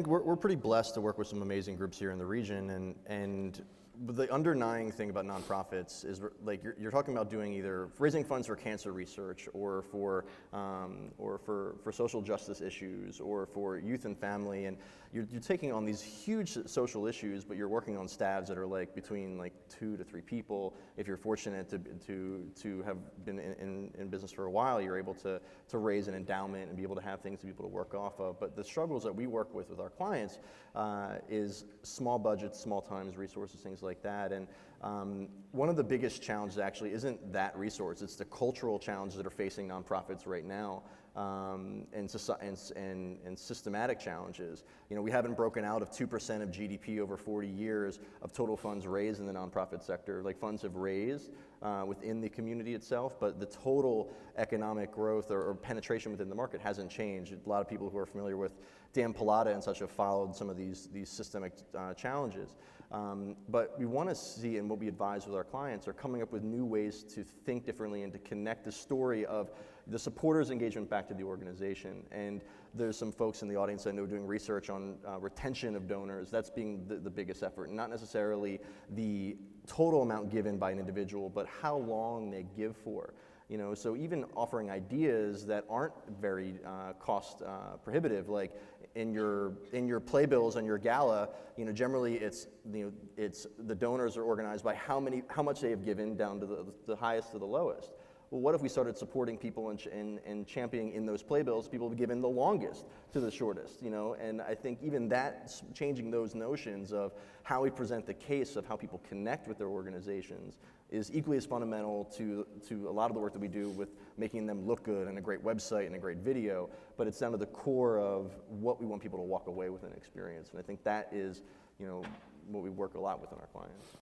think we're pretty blessed to work with some amazing groups here in the region, and the underlying thing about nonprofits is like you're talking about doing either raising funds for cancer research or for social justice issues or for youth and family, and you're taking on these huge social issues, but you're working on staffs that are like between like 2 to 3 people. If you're fortunate to have been in business for a while, you're able to raise an endowment and be able to have things to be able to work off of. But the struggles that we work with our clients is small budgets, small times, resources, things like that. And one of the biggest challenges actually isn't that resource, it's the cultural challenges that are facing nonprofits right now, and systematic challenges. You know, we haven't broken out of 2% of GDP over 40 years of total funds raised in the nonprofit sector. Like, funds have raised within the community itself, but the total economic growth or penetration within the market hasn't changed. A lot of people who are familiar with Dan Pallotta and such have followed some of these systemic challenges. But we want to see, and what we advise with our clients, are coming up with new ways to think differently and to connect the story of the supporters' engagement back to the organization. And there's some folks in the audience I know doing research on retention of donors. That's being the biggest effort, not necessarily the total amount given by an individual, but how long they give for. You know, so even offering ideas that aren't very cost prohibitive, like in your playbills and your gala, you know, generally it's the donors are organized by how much they have given down to the highest to the lowest. Well, what if we started supporting people and championing in those playbills people have given the longest to the shortest, you know? And I think even that, changing those notions of how we present the case of how people connect with their organizations is equally as fundamental to a lot of the work that we do with making them look good and a great website and a great video, but it's down to the core of what we want people to walk away with an experience. And I think that is, you know, what we work a lot with in our clients.